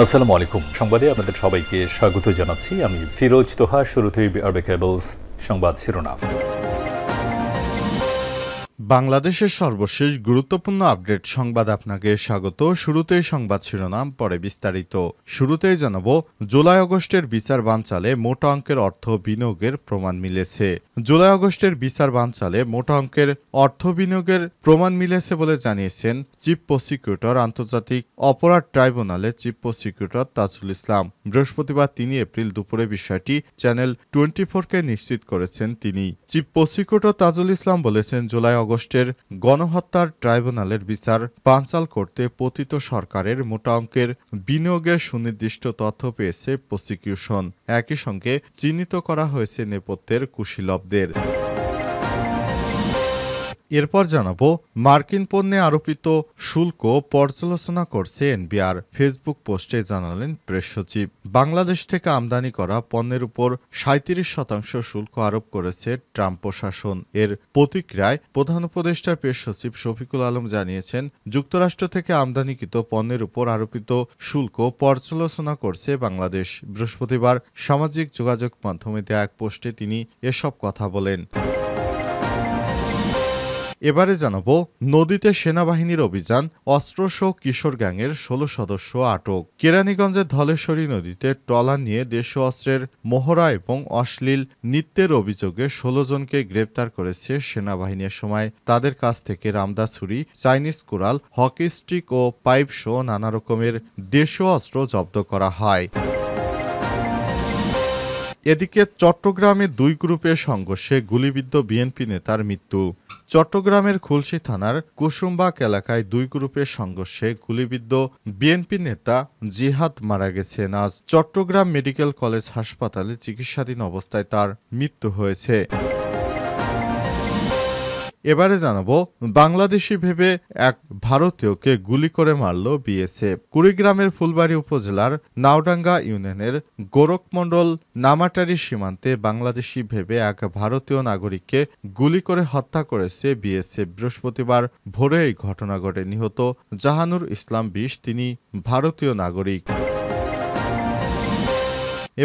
আসসালামু আলাইকুম। সংবাদে আপনাদের সবাইকে স্বাগত জানাচ্ছি। আমি ফিরোজ তোহা। শুরুতেই আরবে কেবলস সংবাদ শিরোনাম। বাংলাদেশের সর্বশেষ গুরুত্বপূর্ণ আপডেট সংবাদ আপনাকে স্বাগত। শুরুতেই সংবাদ শিরোনাম, পরে বিস্তারিত। শুরুতেই জানাবো, জুলাই আগস্টের বিচার বানচালে মোটা অঙ্কের অর্থ বিনিয়োগের প্রমাণ মিলেছে। জুলাই আগস্টের বিচার বানচালে মোটা অঙ্কের অর্থ বিনিয়োগের প্রমাণ মিলেছে বলে জানিয়েছেন চিফ প্রসিকিউটর, আন্তর্জাতিক অপরাধ ট্রাইব্যুনালের চিফ প্রসিকিউটর তাজুল ইসলাম। বৃহস্পতিবার ৩ এপ্রিল দুপুরে বিষয়টি চ্যানেল 24-কে নিশ্চিত করেছেন তিনি। চিফ প্রসিকিউটর তাজুল ইসলাম বলেছেন, জুলাই আগস্টের গণহত্যার ট্রাইব্যুনালের বিচার বানচাল করতে পতিত সরকারের মোটা অঙ্কের বিনিয়োগের সুনির্দিষ্ট তথ্য পেয়েছে প্রসিকিউশন। একই সঙ্গে চিহ্নিত করা হয়েছে নেপথ্যের কুশীলবদের। এরপর জানাবো, মার্কিন পণ্যে আরোপিত শুল্ক পর্যালোচনা করছে এনবিআর। ফেসবুক পোস্টে জানালেন প্রেস সচিব, বাংলাদেশ থেকে আমদানি করা পণ্যের উপর ৩৭% শুল্ক আরোপ করেছে ট্রাম্প প্রশাসন। এর প্রতিক্রিয়ায় প্রধান উপদেষ্টা প্রেস সচিব শফিকুল আলম জানিয়েছেন, যুক্তরাষ্ট্র থেকে আমদানিকৃত পণ্যের উপর আরোপিত শুল্ক পর্যালোচনা করছে বাংলাদেশ। বৃহস্পতিবার সামাজিক যোগাযোগ মাধ্যমে দেয়া এক পোস্টে তিনি এসব কথা বলেন। এবারে জানাবো, নদীতে সেনাবাহিনীর অভিযান, অস্ত্রসহ কিশোর গ্যাংয়ের ১৬ সদস্য আটক। কেরানীগঞ্জের ধলেশ্বরী নদীতে ট্রলার নিয়ে দেশীয় অস্ত্রের মহড়া এবং অশ্লীল নৃত্যের অভিযোগে ১৬ জনকে গ্রেপ্তার করেছে সেনাবাহিনীর। সময় তাদের কাছ থেকে রামদা ছুরি, চাইনিজ কুড়াল, হকি স্টিক ও পাইপ সহ নানা রকমের দেশীয় অস্ত্র জব্দ করা হয়। এদিকে চট্টগ্রামে দুই গ্রুপের সংঘর্ষে গুলিবিদ্ধ বিএনপি নেতার মৃত্যু। চট্টগ্রামের খুলশী থানার কুসুমবাগ এলাকায় দুই গ্রুপের সংঘর্ষে গুলিবিদ্ধ বিএনপি নেতা জিহাদ মারা গেছেন। আজ চট্টগ্রাম মেডিকেল কলেজ হাসপাতালে চিকিৎসাধীন অবস্থায় তার মৃত্যু হয়েছে। এবারে জানাবো, বাংলাদেশি ভেবে এক ভারতীয়কে গুলি করে মারল বিএসএফ। কুড়িগ্রামের ফুলবাড়ী উপজেলার নাওডাঙ্গা ইউনিয়নের গোরখমণ্ডল নামাটারি সীমান্তে বাংলাদেশি ভেবে এক ভারতীয় নাগরিককে গুলি করে হত্যা করেছে বিএসএফ। বৃহস্পতিবার ভোরে এই ঘটনা ঘটে। নিহত জাহানুর ইসলাম ২০, তিনি ভারতীয় নাগরিক।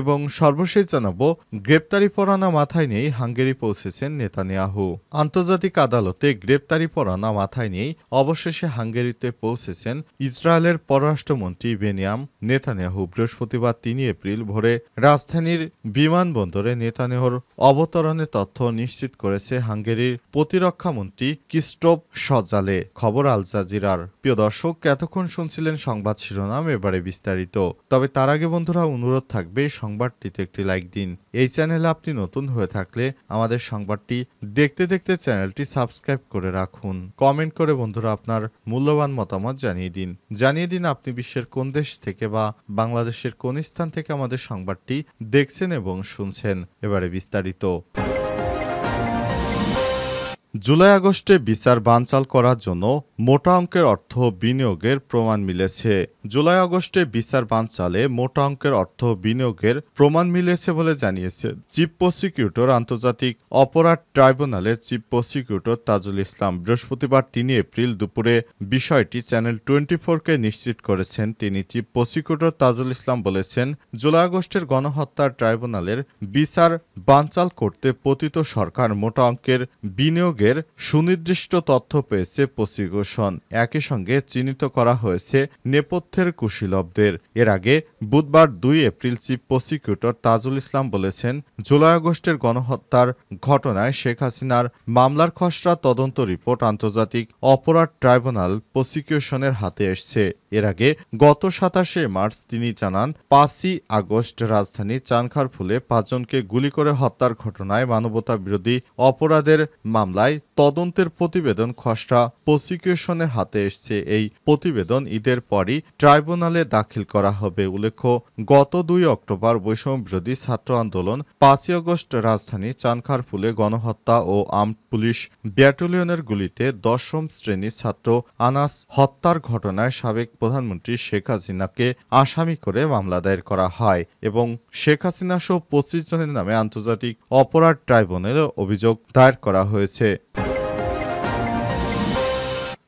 এবং সর্বশেষ জানাবো, গ্রেপ্তারি পরোয়ানা মাথায় নিয়েই হাঙ্গেরি পৌঁছেছেন নেতানিয়াহু। আন্তর্জাতিক আদালতে গ্রেপ্তারি পরোয়ানা মাথায় নিয়েই অবশেষে হাঙ্গেরিতে পৌঁছেছেন ইসরায়েলের পররাষ্ট্রমন্ত্রী বেনিয়াম নেতানিয়াহু। বৃহস্পতিবার ৩ এপ্রিল ভোরে রাজধানীর বিমানবন্দরে নেতানিয়াহুর অবতরণের তথ্য নিশ্চিত করেছে হাঙ্গেরির প্রতিরক্ষামন্ত্রী ক্রিস্টোফ সজালে। খবর আল জাজিরার। প্রিয় দর্শক, এতক্ষণ শুনছিলেন সংবাদ শিরোনাম, এবারে বিস্তারিত। তবে তার আগে বন্ধুরা, অনুরোধ থাকবে সংবাদটিতে একটি লাইক দিন। এই চ্যানেলে আপনি নতুন হয়ে থাকলে আমাদের সংবাদটি দেখতে দেখতে চ্যানেলটি সাবস্ক্রাইব করে রাখুন। কমেন্ট করে বন্ধুরা আপনার মূল্যবান মতামত জানিয়ে দিন আপনি বিশ্বের কোন দেশ থেকে বা বাংলাদেশের কোন স্থান থেকে আমাদের সংবাদটি দেখছেন এবং শুনছেন। এবারে বিস্তারিত। জুলাই আগস্টে বিচার বানচাল করার জন্য মোটা অঙ্কের অর্থ বিনিয়োগের প্রমাণ মিলেছে। জুলাই আগস্টে বিচার বানচালে মোটা অঙ্কের অর্থ বিনিয়োগের প্রমাণ মিলেছে বলে জানিয়েছে চিফ প্রসিকিউটর, আন্তর্জাতিক অপরাধ ট্রাইব্যুনালের চিফ প্রসিকিউটর তাজুল ইসলাম। বৃহস্পতিবার ৩ এপ্রিল দুপুরে বিষয়টি চ্যানেল 24-কে নিশ্চিত করেছেন তিনি। চিফ প্রসিকিউটর তাজুল ইসলাম বলেছেন, জুলাই আগস্টের গণহত্যার ট্রাইব্যুনালের বিচার বানচাল করতে পতিত সরকার মোটা অঙ্কের বিনিয়োগের সুনির্দিষ্ট তথ্য পেয়েছে প্রসিকিউশন। একই সঙ্গে চিহ্নিত করা হয়েছে নেপথ্যের কুশীলবদের। এর আগে বুধবার ২ April chief prosecutor Tajul Islam বলেছেন, জুলাই আগস্টের গণহত্যার ঘটনায় শেখ হাসিনার মামলার খসড়া তদন্ত রিপোর্ট আন্তর্জাতিক অপরাধ ট্রাইব্যুনাল প্রসিকিউশনের হাতে এসছে। এর আগে গত ২৭শে মার্চ তিনি জানান, ৫ই আগস্ট রাজধানী চানখারপুলে ৫ জনকে গুলি করে হত্যার ঘটনায় মানবতা বিরোধী অপরাধের মামলায় তদন্তের প্রতিবেদন খসড়া প্রসিকিউশনের হাতে এসছে। এই প্রতিবেদন ঈদের পরই ট্রাইব্যুনালে দাখিল করা হবে। উল্লেখ্য, গত ২ অক্টোবর বৈষম্য বিরোধী ছাত্র আন্দোলন, ৫ই আগস্ট রাজধানী চানখারপুলে গণহত্যা ও আর্মড পুলিশ ব্যাটালিয়নের গুলিতে ১০ম শ্রেণীর ছাত্র আনাস হত্যার ঘটনায় সাবেক প্রধানমন্ত্রী শেখ হাসিনাকে আসামি করে মামলা দায়ের করা হয় এবং শেখ হাসিনা সহ ২৫ জনের নামে আন্তর্জাতিক অপরাধ ট্রাইব্যুনালে অভিযোগ দায়ের করা হয়েছে।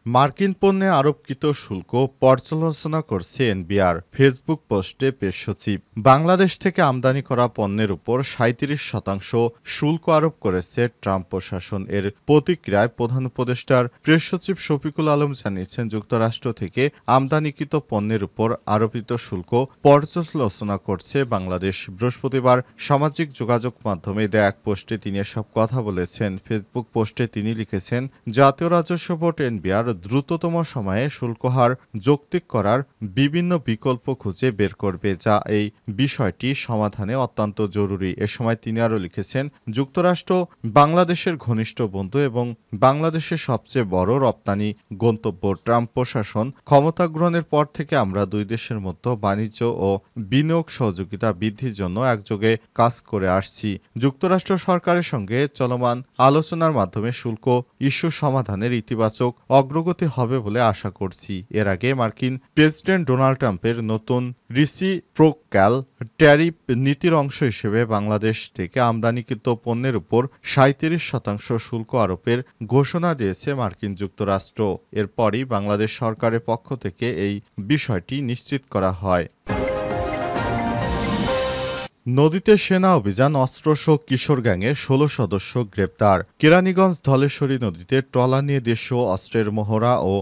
মার্কিন পণ্যে আরোপকৃত শুল্ক পর্যালোচনা করছে এনবিআর। ফেসবুক পোস্টে প্রেস সচিব। বাংলাদেশ থেকে আমদানি করা পণ্যের উপর ৩৭% শুল্ক আরোপ করেছে ট্রাম্প প্রশাসন। এর প্রতিক্রিয়ায় প্রধান উপদেষ্টার প্রেস সচিব শফিকুল আলম জানিয়েছেন, যুক্তরাষ্ট্র থেকে আমদানিকৃত পণ্যের উপর আরোপিত শুল্ক পর্যালোচনা করছে বাংলাদেশ। বৃহস্পতিবার সামাজিক যোগাযোগ মাধ্যমে দেয়া এক পোস্টে তিনি এসব কথা বলেছেন। ফেসবুক পোস্টে তিনি লিখেছেন, জাতীয় রাজস্ব বোর্ড এনবিআর দ্রুততম সময়ে শুল্ক হার যৌক্তিক করার বিভিন্ন বিকল্প খুঁজে বের করবে, যা এই বিষয়টি সমাধানে অত্যন্ত জরুরি। এ সময় তিনি আরও লিখেছেন, যুক্তরাষ্ট্র বাংলাদেশের ঘনিষ্ঠ বন্ধু এবং বাংলাদেশের সবচেয়ে বড় রপ্তানি গন্তব্য। ট্রাম্প প্রশাসন ক্ষমতা গ্রহণের পর থেকে আমরা দুই দেশের মধ্যে বাণিজ্য ও বিনিয়োগ সহযোগিতা বৃদ্ধির জন্য একযোগে কাজ করে আসছি। যুক্তরাষ্ট্র সরকারের সঙ্গে চলমান আলোচনার মাধ্যমে শুল্ক ইস্যু সমাধানের ইতিবাচক অগ্রগতি হবে বলে আশা করছি। এর আগে মার্কিন প্রেসিডেন্ট ডোনাল্ড ট্রাম্পের নতুন রিসিপ্রোক্যাল ট্যারিফ নীতির অংশ হিসেবে বাংলাদেশ থেকে আমদানিকৃত পণ্যের উপর ৩৭% শুল্ক আরোপের ঘোষণা দিয়েছে মার্কিন যুক্তরাষ্ট্র। এরপরই বাংলাদেশ সরকারের পক্ষ থেকে এই বিষয়টি নিশ্চিত করা হয়। নদীতে সেনা অভিযান, অস্ত্রসহ কিশোর গ্যাংয়ের ১৬ সদস্য গ্রেপ্তার। কেরানীগঞ্জ ধলেশ্বরী নদীতে ট্রলার নিয়ে দেশীয় অস্ত্রের মহড়া ও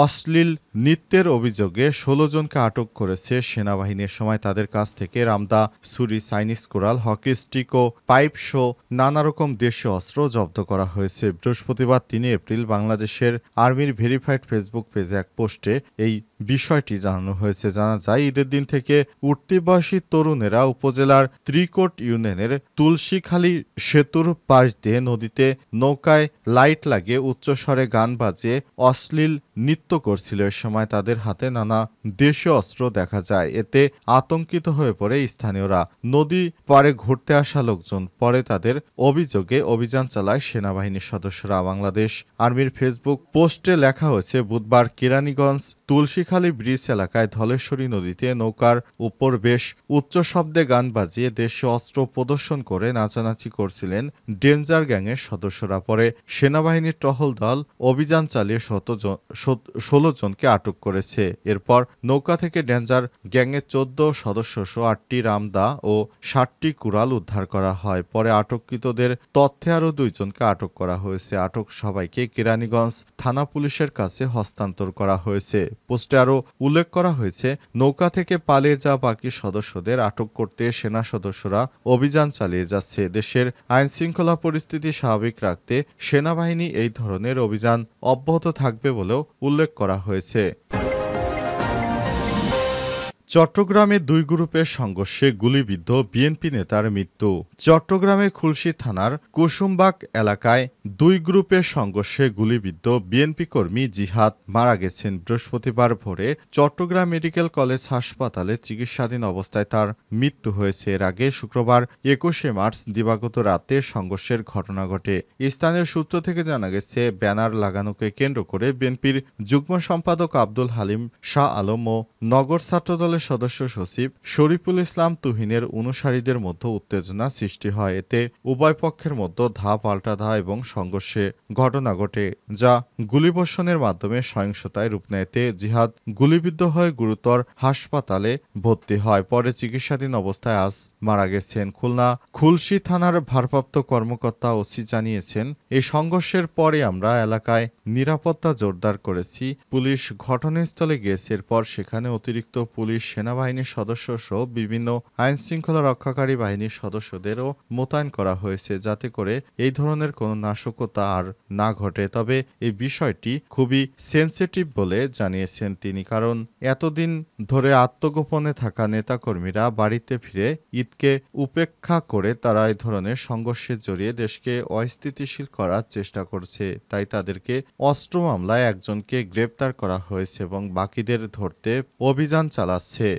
অশ্লীল নৃত্যের অভিযোগে ১৬ জনকে আটক করেছে সেনাবাহিনীর। সময় তাদের কাছ থেকে রামদা, ছুরি, চাইনিজ কোরাল, হকি স্টিক ও পাইপ সহ নানা রকম দেশীয় অস্ত্র জব্দ করা হয়েছে। বৃহস্পতিবার ৩ এপ্রিল বাংলাদেশের আর্মির ভেরিফাইড ফেসবুক পেজে এক পোস্টে এই বিষয়টি জানানো হয়েছে। জানা যায়, ঈদের দিন থেকে উঠতি বয়সী তরুণেরা উপজেলার ত্রিকোট ইউনিয়নের তুলসীখালী সেতুর পাশ দিয়ে নদীতে নৌকায় লাইট লাগিয়ে উচ্চস্বরে গান বাজিয়ে অশ্লীল নৃত্য করছিল। এ সময় তাদের হাতে নানা দেশীয় অস্ত্র দেখা যায়। এতে আতঙ্কিত হয়ে পড়ে স্থানীয়রা। নদী পাড়ে ঘুরতে আসা লোকজন পরে তাদের অভিযোগে অভিযান চালায় সেনাবাহিনীর সদস্যরা। বাংলাদেশ আর্মির ফেসবুক পোস্টে লেখা হয়েছে, বুধবার কেরানীগঞ্জ তুলসীখালী ব্রিজ এলাকায় ধলেশ্বরী নদীতে নৌকার উপর বেশ উচ্চ শব্দে গান বাজিয়ে দেশীয় অস্ত্র প্রদর্শন করে নাচানাচি করছিলেন ডেঞ্জার গ্যাংয়ের সদস্যরা। পরে সেনাবাহিনীর টহল দল অভিযান চালিয়ে ১৬ জনকে আটক করেছে। এরপর নৌকা থেকে ডেঞ্জার গ্যাংয়ের ১৪ সদস্যসহ ৮টি রামদা ও ৬০টি কুড়াল উদ্ধার করা হয়। পরে আটককৃতদের তথ্যে আরও ২ জনকে আটক করা হয়েছে। আটক সবাইকে কেরানীগঞ্জ থানা পুলিশের কাছে হস্তান্তর করা হয়েছে। পোস্টে আরও উল্লেখ করা হয়েছে, নৌকা থেকে পালিয়ে যাওয়া বাকি সদস্যদের আটক করতে সেনা সদস্যরা অভিযান চালিয়ে যাচ্ছে। দেশের আইনশৃঙ্খলা পরিস্থিতি স্বাভাবিক রাখতে সেনাবাহিনী এই ধরনের অভিযান অব্যাহত থাকবে বলেও উল্লেখ করা হয়েছে। চট্টগ্রামে ২ গ্রুপের সংঘর্ষে গুলিবিদ্ধ বিএনপি নেতার মৃত্যু। চট্টগ্রামে খুলশী থানার কুসুমবাগ এলাকায় ২ গ্রুপের সংঘর্ষে গুলিবিদ্ধ বিএনপি কর্মী জিহাদ মারা গেছেন। বৃহস্পতিবার ভোরে চট্টগ্রাম মেডিকেল কলেজ হাসপাতালে চিকিৎসাধীন অবস্থায় তার মৃত্যু হয়েছে। এর আগে শুক্রবার ২১শে মার্চ দিবাগত রাতে সংঘর্ষের ঘটনা ঘটে। স্থানীয় সূত্র থেকে জানা গেছে, ব্যানার লাগানোকে কেন্দ্র করে বিএনপির যুগ্ম সম্পাদক আব্দুল হালিম শাহ আলম ও নগর ছাত্রদলের সদস্য সচিব শরীফুল ইসলাম তুহিনের অনুসারীদের মধ্যে উত্তেজনা সৃষ্টি হয়। এতে উভয় পক্ষের মধ্যে ধা পাল্টা ধা এবং সংঘর্ষে ঘটনা ঘটে, যা গুলিবর্ষণের মাধ্যমে সহিংসতায় রূপ নেয়। এতে জিহাদ গুলিবিদ্ধ হয়ে গুরুতর হাসপাতালে ভর্তি হয়। পরে চিকিৎসাধীন অবস্থায় আজ মারা গেছেন। খুলনা খুলশী থানার ভারপ্রাপ্ত কর্মকর্তা ওসি জানিয়েছেন, এই সংঘর্ষের পরে আমরা এলাকায় নিরাপত্তা জোরদার করেছি। পুলিশ ঘটনাস্থলে গিয়েছে। এরপর সেখানে অতিরিক্ত পুলিশ, সেনাবাহিনীর সদস্য সহ বিভিন্ন আইনশৃঙ্খলা রক্ষাকারী বাহিনীর সদস্যদেরও মোতায়েন করা হয়েছে, যাতে করে এই ধরনের কোনো নাশকতা আর না ঘটে। তবে এই বিষয়টি খুবই সেনসিটিভ বলে জানিয়েছেন তিনি, কারণ এতদিন ধরে আত্মগোপনে থাকা নেতাকর্মীরা বাড়িতে ফিরে ঈদকে উপেক্ষা করে তারা এই ধরনের সংঘর্ষে জড়িয়ে দেশকে অস্থিতিশীল করার চেষ্টা করছে। তাই তাদেরকে অস্ত্র মামলায় একজনকে গ্রেপ্তার করা হয়েছে এবং বাকিদের ধরতে অভিযান চালাচ্ছে।